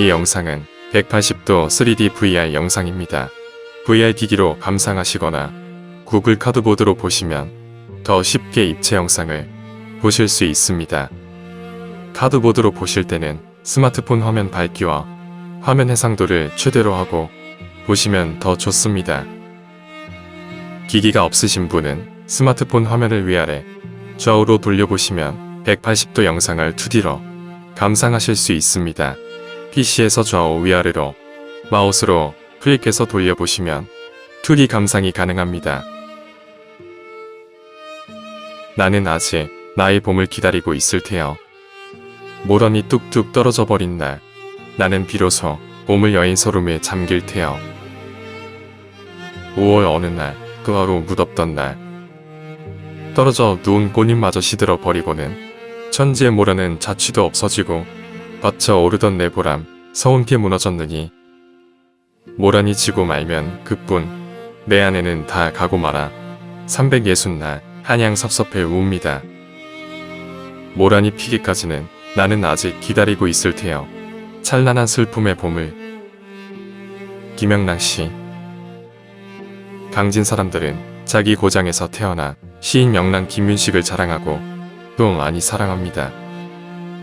이 영상은 180도 3D VR 영상입니다. VR 기기로 감상하시거나 구글 카드보드로 보시면 더 쉽게 입체 영상을 보실 수 있습니다. 카드보드로 보실 때는 스마트폰 화면 밝기와 화면 해상도를 최대로 하고 보시면 더 좋습니다. 기기가 없으신 분은 스마트폰 화면을 위아래 좌우로 돌려보시면 180도 영상을 2D로 감상하실 수 있습니다. PC에서 좌우 위아래로 마우스로 클릭해서 돌려보시면 2D 감상이 가능합니다. 나는 아직 나의 봄을 기다리고 있을 테여. 모런이 뚝뚝 떨어져 버린 날, 나는 비로소 봄을 여인 소름에 잠길 테여. 5월 어느 날, 그 하루 무덥던 날, 떨어져 누운 꽃잎마저 시들어 버리고는 천지의 모란은 자취도 없어지고 받쳐 오르던 내 보람 서운케 무너졌느니 모란이 지고 말면 그뿐 내 안에는 다 가고 말아 360날 한양 섭섭해 우웁니다. 모란이 피기까지는 나는 아직 기다리고 있을 테여. 찬란한 슬픔의 봄을. 김영란씨. 강진 사람들은 자기 고장에서 태어나 시인 명란 김윤식을 자랑하고 또 많이 사랑합니다.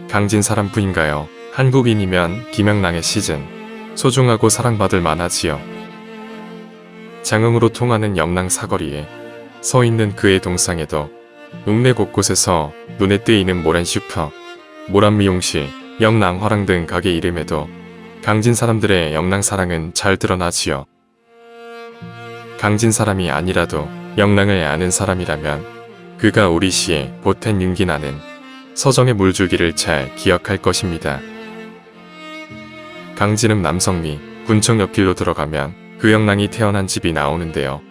강진 사람뿐인가요? 한국인이면 김영란의 시즌 소중하고 사랑받을 만하지요. 장흥으로 통하는 영랑 사거리에 서 있는 그의 동상에도 읍내 곳곳에서 눈에 띄이는 모란 슈퍼, 모란 미용실, 영랑 화랑 등 가게 이름에도 강진 사람들의 영랑 사랑은 잘 드러나지요. 강진 사람이 아니라도 영랑을 아는 사람이라면 그가 우리 시에 보탠 윤기나는 서정의 물줄기를 잘 기억할 것입니다. 강진읍 남성리 군청 옆길로 들어가면 그 영랑이 태어난 집이 나오는데요.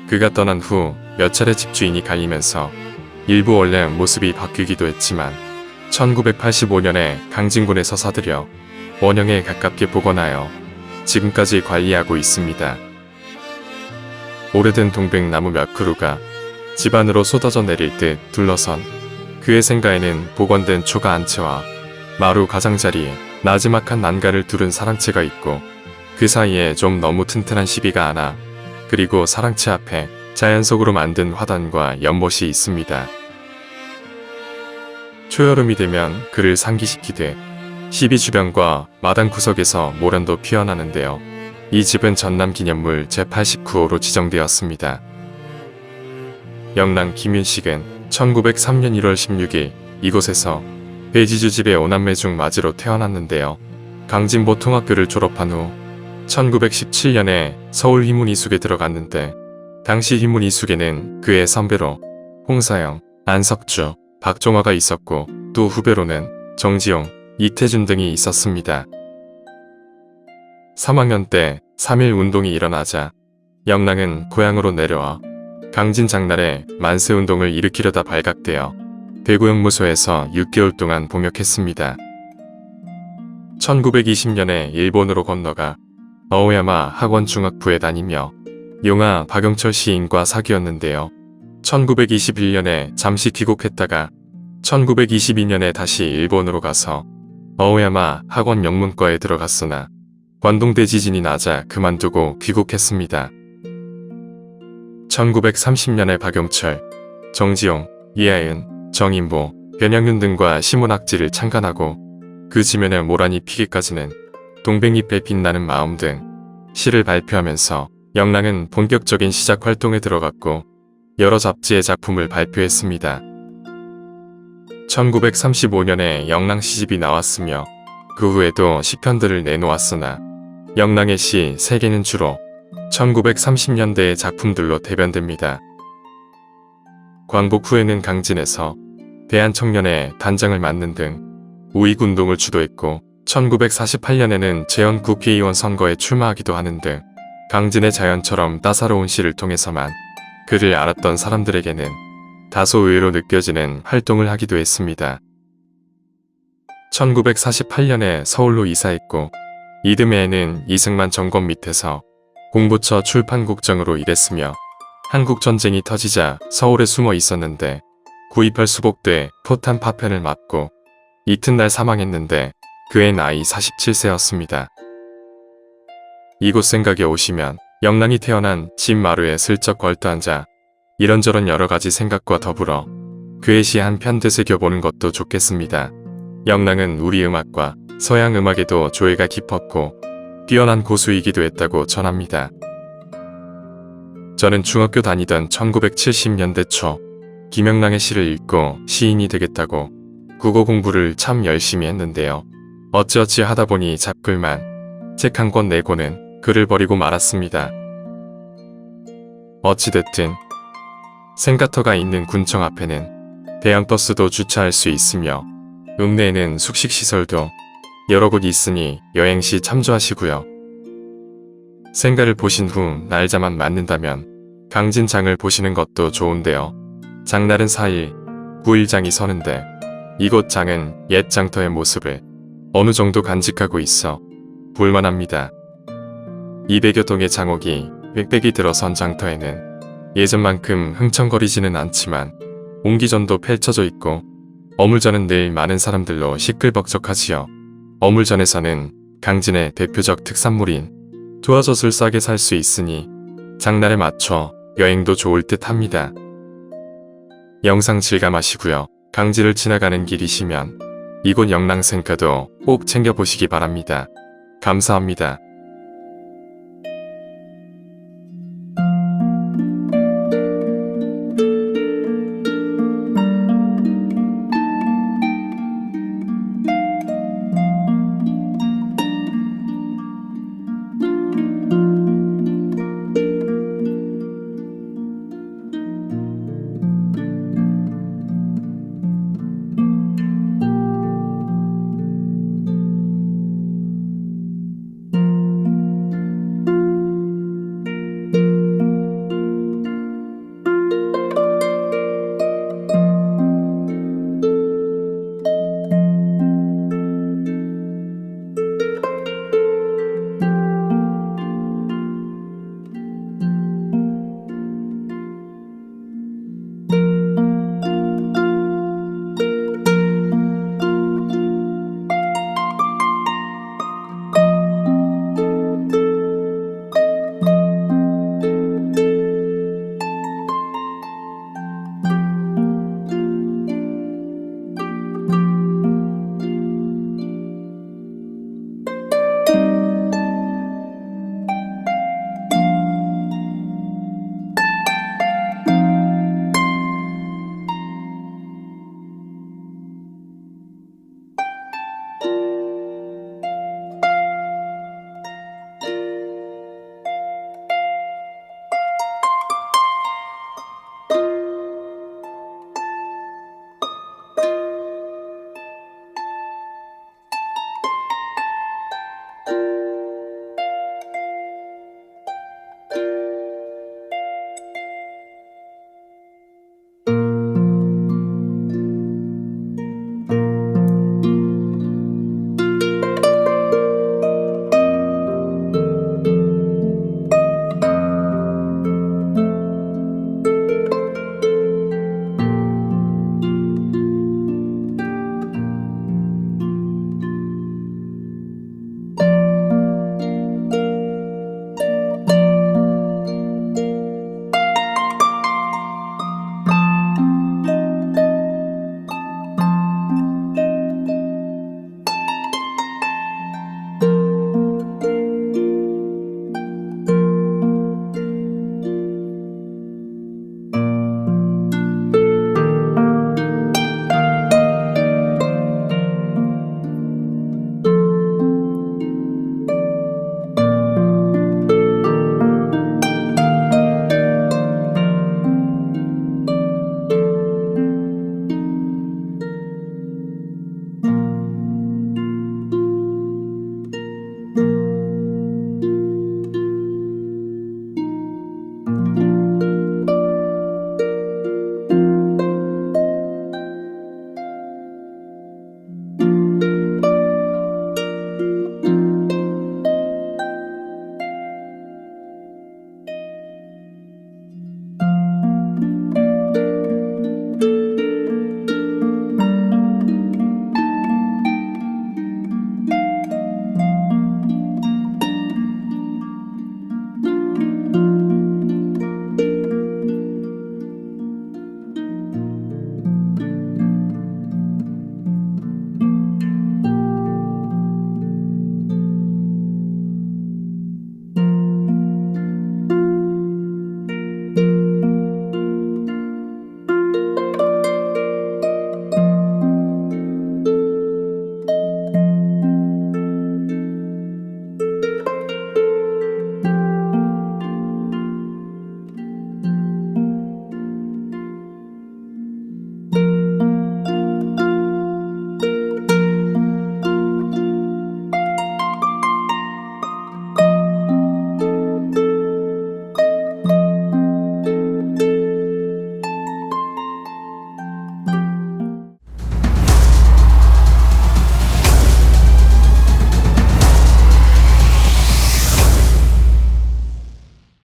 그가 떠난 후 몇 차례 집주인이 갈리면서 일부 원래 모습이 바뀌기도 했지만 1985년에 강진군에서 사들여 원형에 가깝게 복원하여 지금까지 관리하고 있습니다. 오래된 동백나무 몇 그루가 집 안으로 쏟아져 내릴 듯 둘러선 그의 생가에는 복원된 초가 안채와 마루 가장자리에 나지막한 난간을 두른 사랑채가 있고 그 사이에 좀 너무 튼튼한 시비가 하나, 그리고 사랑채 앞에 자연 속으로 만든 화단과 연못이 있습니다. 초여름이 되면 그를 상기시키되 시비 주변과 마당 구석에서 모란도 피어나는데요. 이 집은 전남기념물 제89호로 지정되었습니다. 영랑 김윤식은 1903년 1월 16일 이곳에서 배지주집의 5남매 중 맞이로 태어났는데요. 강진보 통학교를 졸업한 후 1917년에 서울 휘문이숙에 들어갔는데 당시 휘문이숙에는 그의 선배로 홍사영, 안석주, 박종화가 있었고 또 후배로는 정지용, 이태준 등이 있었습니다. 3학년 때 3.1 운동이 일어나자 영랑은 고향으로 내려와 강진 장날에 만세운동을 일으키려다 발각되어 대구형무소에서 6개월 동안 복역했습니다. 1920년에 일본으로 건너가 어오야마 학원중학부에 다니며 용화 박영철 시인과 사귀었는데요. 1921년에 잠시 귀국했다가 1922년에 다시 일본으로 가서 어오야마 학원 영문과에 들어갔으나 관동대 지진이 나자 그만두고 귀국했습니다. 1930년에 박영철, 정지용, 이하연, 정인보, 변양윤 등과 시문학지를 창간하고 그 지면에 모란이 피기까지는 동백잎에 빛나는 마음 등 시를 발표하면서 영랑은 본격적인 시작 활동에 들어갔고 여러 잡지의 작품을 발표했습니다. 1935년에 영랑 시집이 나왔으며 그 후에도 시편들을 내놓았으나 영랑의 시 3개는 주로 1930년대의 작품들로 대변됩니다. 광복 후에는 강진에서 대한청년의 단장을 맡는 등 우익운동을 주도했고 1948년에는 재헌 국회의원 선거에 출마하기도 하는 등 강진의 자연처럼 따사로운 시를 통해서만 그를 알았던 사람들에게는 다소 의외로 느껴지는 활동을 하기도 했습니다. 1948년에 서울로 이사했고 이듬해에는 이승만 정권 밑에서 공부처 출판국장으로 일했으며 한국전쟁이 터지자 서울에 숨어 있었는데 9.28 수복돼 포탄 파편을 맞고 이튿날 사망했는데 그의 나이 47세였습니다. 이곳 생각에 오시면 영랑이 태어난 집 마루에 슬쩍 걸터앉아 이런저런 여러가지 생각과 더불어 그의 시 한 편 되새겨보는 것도 좋겠습니다. 영랑은 우리 음악과 서양 음악에도 조예가 깊었고 뛰어난 고수이기도 했다고 전합니다. 저는 중학교 다니던 1970년대 초 김영랑의 시를 읽고 시인이 되겠다고 국어 공부를 참 열심히 했는데요. 어찌어찌 하다 보니 잡글만 책 한 권 내고는 글을 버리고 말았습니다. 어찌됐든 생가터가 있는 군청 앞에는 대형버스도 주차할 수 있으며 읍내에는 숙식시설도 여러 곳 있으니 여행시 참조하시고요. 생가를 보신 후 날짜만 맞는다면 강진장을 보시는 것도 좋은데요. 장날은 4일, 9일장이 서는데 이곳 장은 옛 장터의 모습을 어느 정도 간직하고 있어 볼만합니다. 200여 동의 장옥이 빽빽이 들어선 장터에는 예전만큼 흥청거리지는 않지만 옹기전도 펼쳐져 있고 어물전은 늘 많은 사람들로 시끌벅적하지요. 어물전에서는 강진의 대표적 특산물인 두화젖을 싸게 살 수 있으니 장날에 맞춰 여행도 좋을 듯 합니다. 영상 즐감하시고요. 강진을 지나가는 길이시면 이곳 영랑생가도 꼭 챙겨보시기 바랍니다. 감사합니다.